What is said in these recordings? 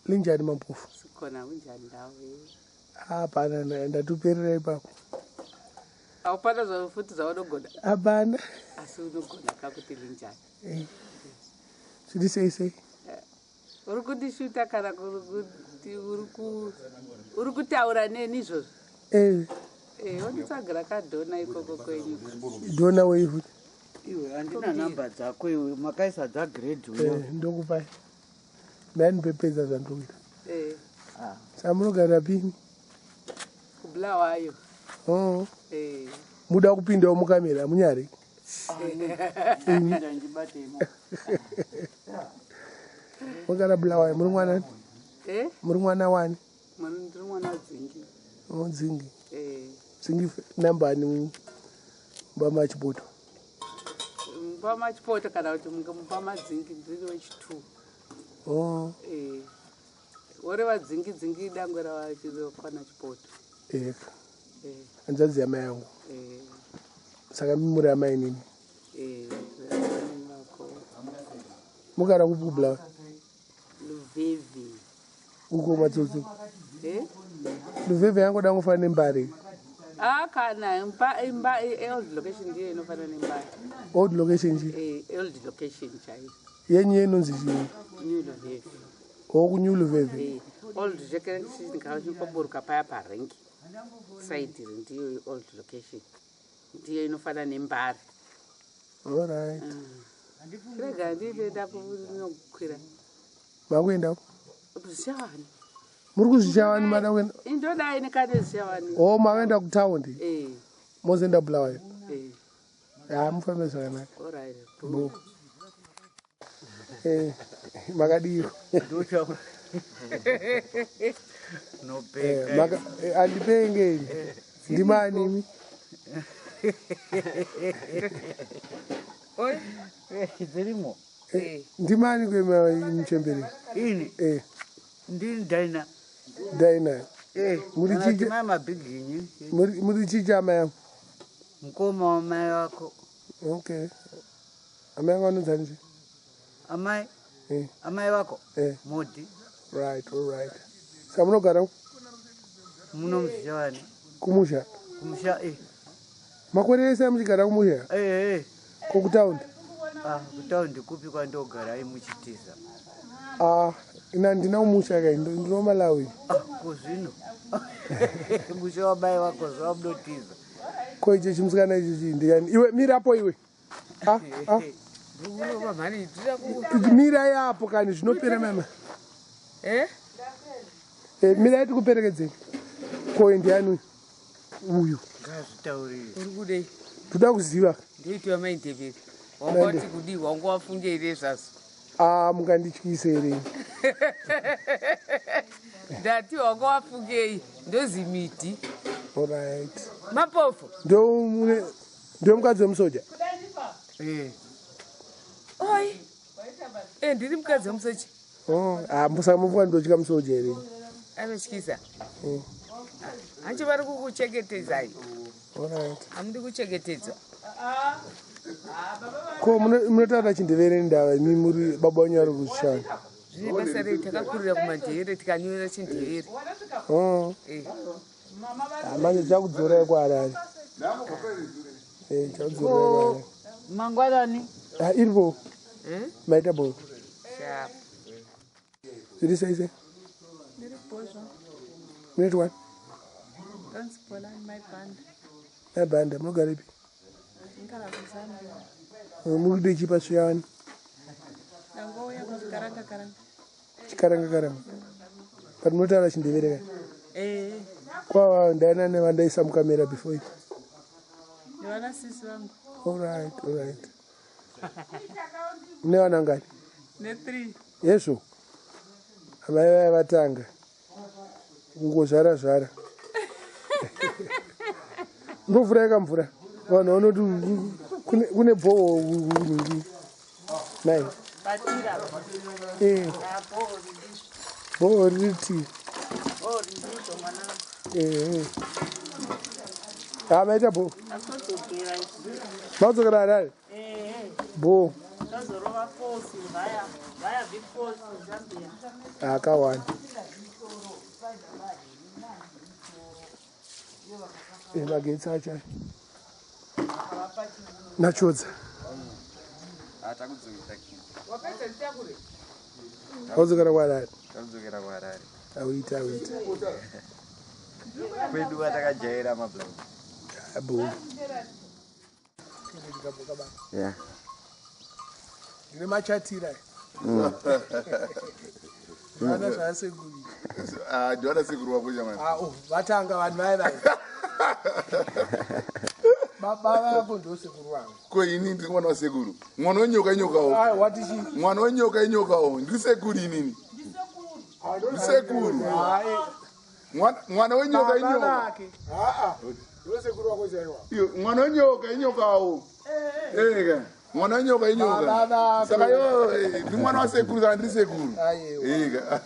linjani mampofu sikhona kunjani ndawo hapana ndatuperera ipapo awupana futhi zawunogona hapana asi unogona kakuti linjani zviri sei uri kundishuta kana kuti uri kutaura neni izvozvo wanditsagira kadhona ikoko kwenyu dhona weifuti iwe handina namba dzako iwe makaisa dzagrade ndokupai ndanipepedza zvandoita samunogara pini kubulawayo muda kupindawo mukamera munyari mugara bulawayo muri mwanani muri mwana wani ndiri mwana wadzingi dzingi dzingi nambani mbamachipoto mbamachipoto kana kuti mbamadzingi ndiri wechitu ore vadzingi dangwe ravachirokwana chipoto hanzvadzi yamai yangu saka muri amai nini mugara kupi kubulawa luveve uko matsotso luveve yangu dangofanira nembari kana old location ndiyo inofanira nembari old location chi old location chaiyo yenyu yenonzi chii new luveve okunew luveve old location kachipaburuka paya parengi side iri ndiyo old location ndiyo inofanira nembari alright rega ndiendapo nokukwira makuendako kuzishawani muri kuzishawani mada kuenda indodai nekane zishawani mavaenda kutaundi mozoenda bulawayo mufambe zvakanaka alright makadiro handipengeni ndimanimi dzirimo ndimani kwemuchemberi ini ndini daina mabhiginyi muri chicha amai yangu mukoma wamai wako okay amai yangu anonzanije amai vako modi right all right saka munogara muno muzishawani kumusha makore ese muchigara kumusha kokutaundi kutaundi kupi kwandogara muchitiza ina ndina umusha kai ndinomalawi kuzvino musha wamai vako zvamunotiza ko icho chimusikana icho chii ndiani iwe mirapo iwe mira yapo kani zvinopera mama mira tikuperekedzei ko ndiani uyu ngazvitaurire toda kuziva ndeitiwa maindeveri wangati kudi wangu wafunge ire zvazo mungandityise here ndati wanga wafungei ndozi miti alright mapofu ndio mukadzi wemusoja oi ndiri mukadzi wemusoja saka mufuka ndotya musoja here anotyisa hanchi vari kukuchengetedzai alright hamudi kuchengetedzwa ko munotaura chindevere ndava imi muri baba wenyu ari kuzvishana zviri basa rei takakurira kumadheere tikanyora chindevere manje chakudzorai kwaarari chakudzorai mangwanani iripo maita bo zviri seise muneti wani mabhanda munogara ipi muri chipa sviyani chikaranga but munotaura chindevere kai kwava ndaina nevandaisa mukamera before it alright mune vana ngani yezvo amai vaya vatanga kungozvara mbovura yakamvura vanhu vanoti kune bhoho nyingi nai bhoho riri tii maita bhoho madzokera harare bhoho akawani magetsi acha nachodza audzokera kwarari auita kwedu watakajaira mablau abu ndine machatira vana zvaasekuru ndiwana sekuru wako jamani vatanga vanhu vai baba vako ndo sekuru wangu ko ini ndiri mwana wasekuru mwana wenyoka inyokawo mwana wenyoka inyokawo ndiri sekuru inini ndisekuru mwana wenyoka inyoka mwana wenyoka inyokawo ega mwana wenyoka inyoka saka yo ndi mwana wasekuru saka ndiri sekuru ega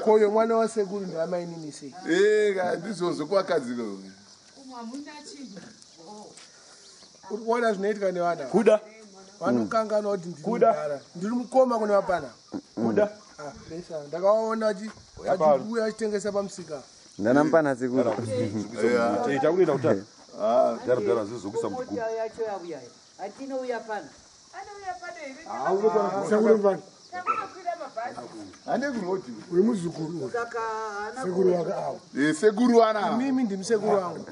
koyo mwana wasekuru ndamainini sei ega ndizozo kwakadziko urikuona zvinoitika nevana kuda vanokangana kuti ndiri mukoma kune vapana kuda ndakawaona achiuya achitengesa pamusika ndanampana sekuru chakuita kutatu dara zvizokuisa mugugu uri muzukuru sekuru wake awo sekuru wana mimi ndimusekuru wangu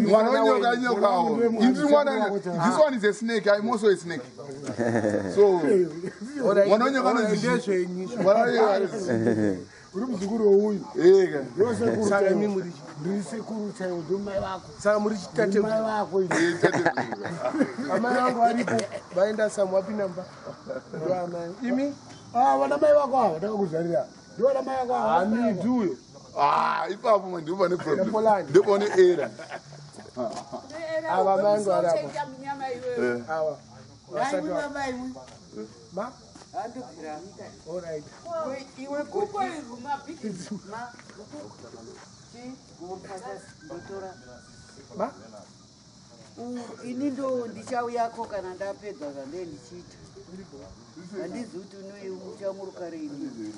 mwana wenyoka inyokawo indiri mwana this one is a snake I'm also a snake so mwana wenyoka uri muzukuru wouyu ega saka imi muri ndiri sekuru chaiwo ndomai vako saka muri chitatemai vako amai vangu varipo vaenda samu wapinamba ndoamai imi vana mai vako ava ndakakuzvarira ndovana mai vako ava amiduyo ipapo ndiopa neproblem ndopa ne era ava mai vangu variapo ava ma all right ma ini ndo ndichauyako kana ndapedza zvande ndichiita handizi kuti unoiuchamuruka reini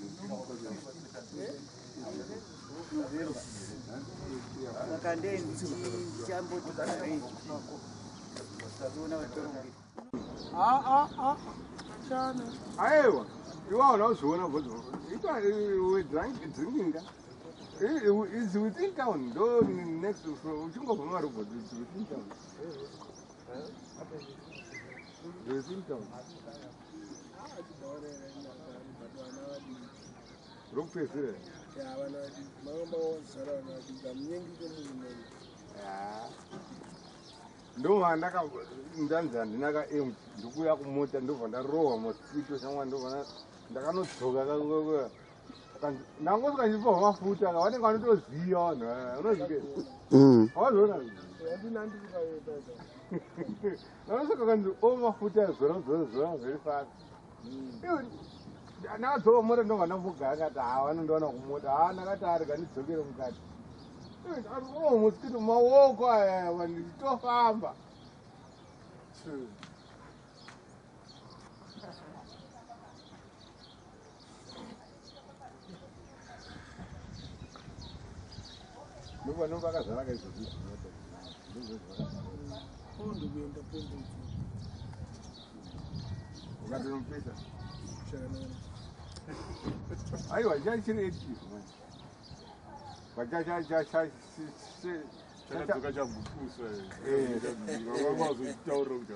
saka nde ndichamboti karei ona vatorongei aiwa iwawo nauzviona bhodzo ita drinking is within town ndo next uchingobva marobhodzo is within town within town rokupedzera ndovandaka ndanzi handina kaem ndikuya kumota ndobva ndarohwa mosquito shamwa ndobva ndakanodzoka nangosvika ndichipa mafuta vanenge vanotoziva vanhu unozike avazoona nanosvika kanzi mafuta zora very fast ndakadzoka mota ndobva ndambogara akati vanondiwana kumota ndakati ari kandidzokere mukati mosquito maoko aya ndichitofamba ndovanonga akazara kaizvozvi ukatonomupesa aiwa chachine active chakadzoka chabupusa vazotaurira kuti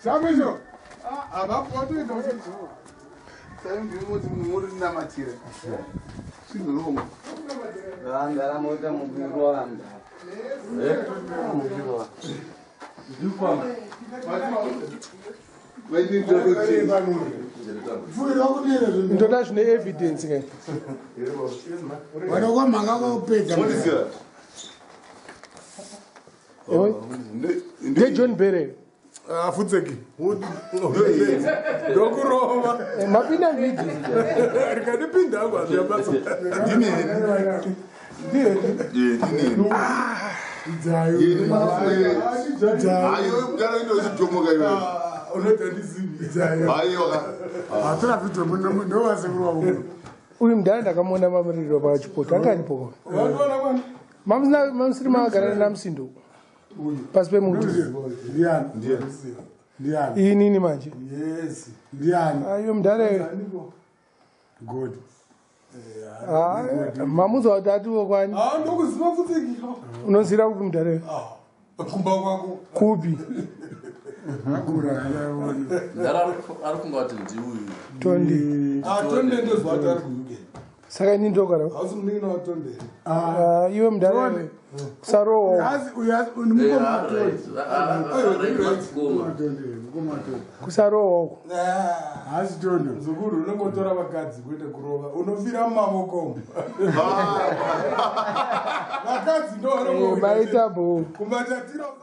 samizo saindimoti muri namatira zvinoromo vandaramota mubiro vanda ndoda zvine evidence ke vanokwamhanga kopedza ndejohn berry afutseki ndokurova mapinda vhidhi rikandipinda angwazviyabasa ndineni Yini hayo mgara ino zitomoka iwe. Hayo ka. Hatuna vitu ndo wasekuru wako. Uyu mudhara ndakamona mamiriro pachipoti akanipo. Mamsiri magara naMsindo. Pasi pemuti. Ndiani. Iyi nini manje? Yes. Ndiani. Ayo mudhara. Good. Mamuzo watatu kwani? Ndokuziva futi. Unozira kupi mudhara? Kumba kwako. Kupi? Kura. Ndara arikungati ndiuyu. Tondi. Tonde ndo zvatari kuke. Saka ini ndogara. Hausi mningina watonde. Iwe mudhara. Kusaro. Kusaro. Hasi tondo. Zukuru unongotora vakadzi kuende kurova. Unofira mumavoko. Vakadzi ndo Maita bo. Kumbatatira